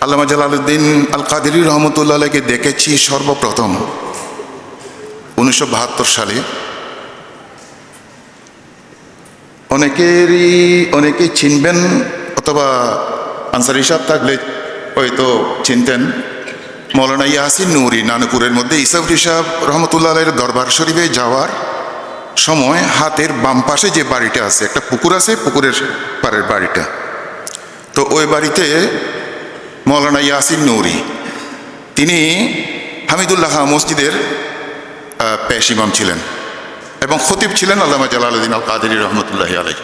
আল্লামা Jalaluddin আল কাদেরী রহমতুল্লাহ আলাইকে দেখেছি সর্বপ্রথম 1972 সালে। অনেকেই চিনবেন, অথবা আনসারি সাহেব থাকলে হয়তো চিনতেন। মৌলানা ইয়াসিন নুরি নানুপুরের মধ্যে ইসাউদ্দি সাহেব রহমতুল্লাহ আলাইয়ের দরবার শরীফে যাওয়ার সময় হাতের বাম পাশে যে বাড়িটা আছে, একটা পুকুর আছে, পুকুরের পাড়ের বাড়িটা, তো ওই বাড়িতে মৌলানা ইয়াসিন নুরি তিনি হামিদুল্লাহ মসজিদের পেশ ইমাম ছিলেন এবং খতিব ছিলেন আল্লামা জালালউদ্দিন আল কাদেরী রহমতুল্লাহি আলাইহি।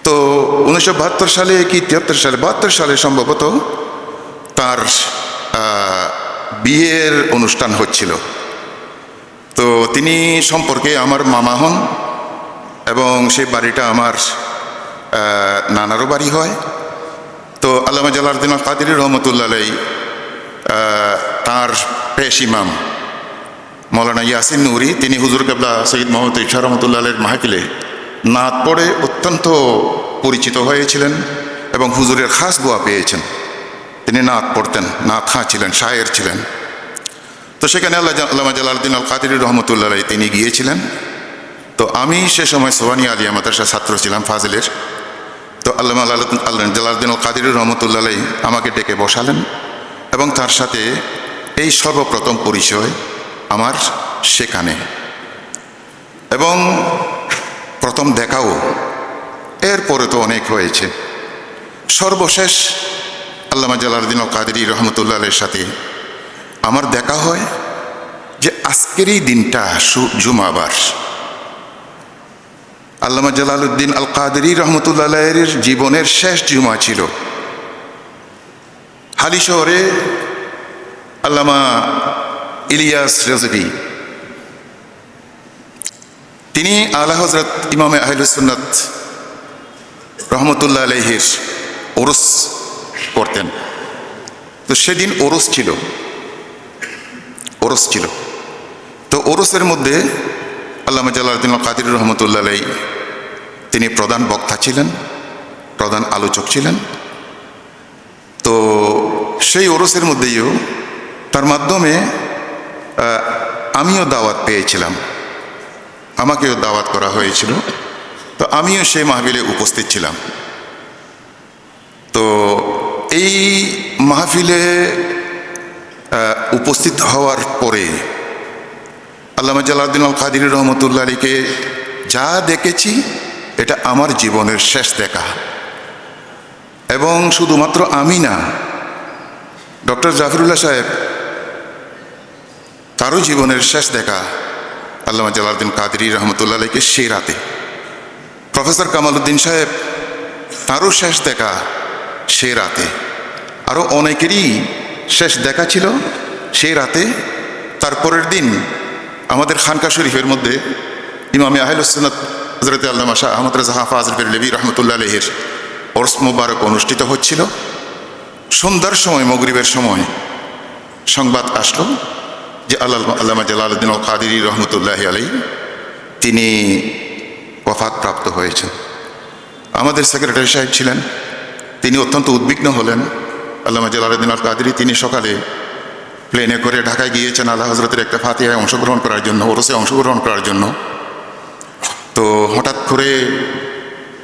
তো 1972 সালে কি 73 সালে, 72 সালে সম্ভবত তার বিয়ের অনুষ্ঠান হচ্ছিল। তো তিনি সম্পর্কে আমার মামা হন এবং সেই বাড়িটা আমার নানারও বাড়ি হয়। তো আল্লামা জালালউদ্দিন আল কাদেরী রহমতুল্লাহ আলাইহি তার পেশ ইমাম মৌলানা ইয়াসিন নুরি তিনি হুজুর কেবলা সৈয়দ মোহাম্মদ ইরশাদ রহমতুল্লাহ আলাইহির মাহফিলে নাত পড়ে অত্যন্ত পরিচিত হয়েছিলেন এবং হুজুরের খাস দোয়া পেয়েছেন। তিনি নাত পড়তেন, নাত খাঁ ছিলেন, শায়ের ছিলেন। তো সেখানে আল্লামা জালালউদ্দিন আল কাদেরী রহমতুল্লাহ আলাইহি তিনি গিয়েছিলেন। তো আমি সে সময় সোবানী আলিয়া মাদ্রাসার ছাত্র ছিলাম ফাজিলের। তো আল্লামা জালালউদ্দিন আল কাদেরী রহমতুল্লাহ আলাইহি আমাকে ডেকে বসালেন এবং তার সাথে এই সর্বপ্রথম পরিচয় আমার সেখানে, এবং প্রথম দেখাও। এরপরে তো অনেক হয়েছে। সর্বশেষ আল্লামা জালালউদ্দিন আল কাদেরী রহমতুল্লাহ আলাইহির সাথে আমার দেখা হয় যে আজকেরই দিনটা জুমাবার। আল্লামা জালালউদ্দিন আল কাদেরী রহমতুল্লাহ আলাইহির জীবনের শেষ জুমা ছিল। হালি শহরে আল্লামা ইলিয়াস রেজভী তিনি আলা হযরত ইমামে আহলুস সুন্নাত রহমতুল্লাহ আলাইহির ওরস করতেন। তো সেদিন ওরস ছিল। তো ওরসের মধ্যে আল্লামা জালালউদ্দিন আল কাদেরী রহমতুল্লাহ আলাইহি তিনি প্রধান বক্তা ছিলেন, প্রধান আলোচক ছিলেন। তো সেই ওরসের মধ্যেও তার মাধ্যমে আমিও দাওয়াত পেয়েছিলাম, আমাকেও দাওয়াত করা হয়েছিল। তো আমিও সেই মাহফিলে উপস্থিত ছিলাম। তো এই মাহফিলে উপস্থিত হওয়ার পরে আল্লামা জালালউদ্দিন আল কাদেরী রহমতুল্লাহ আলাইহিকে যা দেখেছি এটা আমার জীবনের শেষ দেখা। এবং শুধুমাত্র আমি না, ডক্টর জাফরুল্লাহ সাহেব তারও জীবনের শেষ দেখা আল্লামা জালালউদ্দিন কাদেরী রহমতুল্লাহ আলাইহিকে সেই রাতে। প্রফেসর কামাল উদ্দিন সাহেব তারও শেষ দেখা সেই রাতে। আরও অনেকেরই শেষ দেখা ছিল সেই রাতে। তারপরের দিন আমাদের খানকা শরীফের মধ্যে ইমামে আহলুস সুন্নাত হযরত আল্লামা শাহ আহমদ রেজা হাফেজ বেরলভী রহমতুল্লাহ আলাইহির ওরস মুবারক অনুষ্ঠিত হচ্ছিল। সন্ধ্যার সময়, মাগরিবের সময় সংবাদ আসলো যে আল্লামা জালালউদ্দিন আল কাদেরী রহমতুল্লাহি আলাইহি তিনি ওফাতপ্রাপ্ত হয়েছেন। আমাদের সেক্রেটারি সাহেব ছিলেন, তিনি অত্যন্ত উদ্বিগ্ন হলেন। আল্লামা জালালউদ্দিন আল কাদেরী তিনি সকালে প্লেনে করে ঢাকায় গিয়েছেন আলা হযরতের একটা ফাতিহায় অংশগ্রহণ করার জন্য, ওরসে অংশগ্রহণ করার জন্য। তো হঠাৎ করে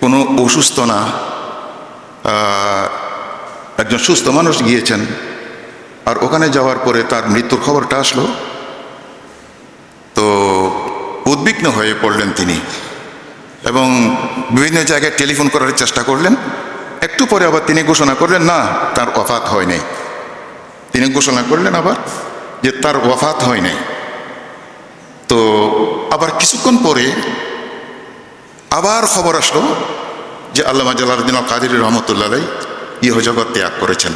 কোনো অসুস্থ না, একজন সুস্থ মানুষ গিয়েছেন। আর ওখানে যাওয়ার পরে তার মৃত্যুর খবরটা আসলো। তো উদ্বিগ্ন হয়ে পড়লেন তিনি এবং বিভিন্ন জায়গায় টেলিফোন করার চেষ্টা করলেন। একটু পরে আবার তিনি ঘোষণা করলেন না, তার ওফাত হয় নাই। তিনি ঘোষণা করলেন আবার যে তার ওফাত হয় নাই। তো আবার কিছুক্ষণ পরে আবার খবর আসলো যে আল্লামা জালালউদ্দিন আল কাদেরী রহমতুল্লাহ আলাইহি ইহজগৎ ত্যাগ করেছেন,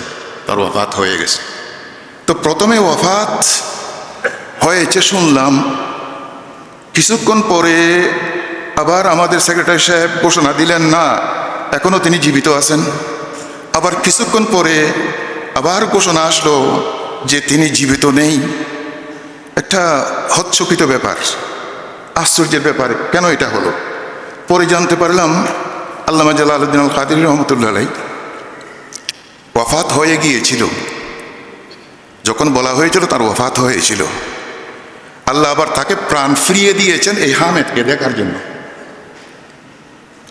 তার ওফাত হয়ে গেছে। তো প্রথমে ওফাত হয়েছে শুনলাম, কিছুক্ষণ পরে আবার আমাদের সেক্রেটারি সাহেব ঘোষণা দিলেন না, এখনো তিনি জীবিত আছেন। আবার কিছুক্ষণ পরে আবার ঘোষণা আসলো যে তিনি জীবিত নেই। একটা হচ্ছকিত ব্যাপার, আশ্চর্যের ব্যাপার, কেন এটা হলো? পরে জানতে পারলাম আল্লামা জালালউদ্দিন আল কাদেরী রহমতুল্লাহ আলাইহি ওয়াফাত হয়ে গিয়েছিল। যখন বলা হয়েছিল তার ওয়াফাত হয়েছিল, আল্লাহ আবার তাকে প্রাণ ফিরিয়ে দিয়েছেন এই হামেদকে দেখার জন্য।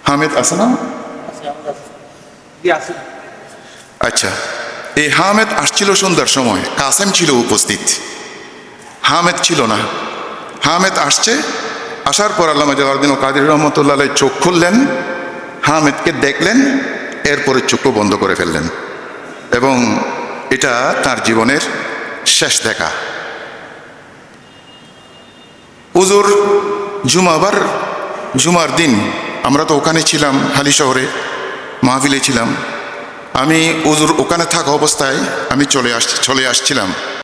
হামেদ আছে না? আচ্ছা, এই হামেদ আসছিল সন্ধ্যার সময়, কাসেম ছিল উপস্থিত, হামেদ ছিল না। হামেদ আসছে, আসার পর আল্লামা জালালউদ্দিন কাদের রহমতুল্লাহ আলাইহি চোখ খুললেন, হামেদকে দেখলেন, এরপরে চোখ বন্ধ করে ফেললেন, এবং এটা তার জীবনের শেষ দেখা। হুজুর জুমার দিন আমরা তো ওখানে ছিলাম, হালি শহরে মাহফিলে ছিলাম। আমি হুজুর ওখানে থাকা অবস্থায় আমি চলে আসছিলাম।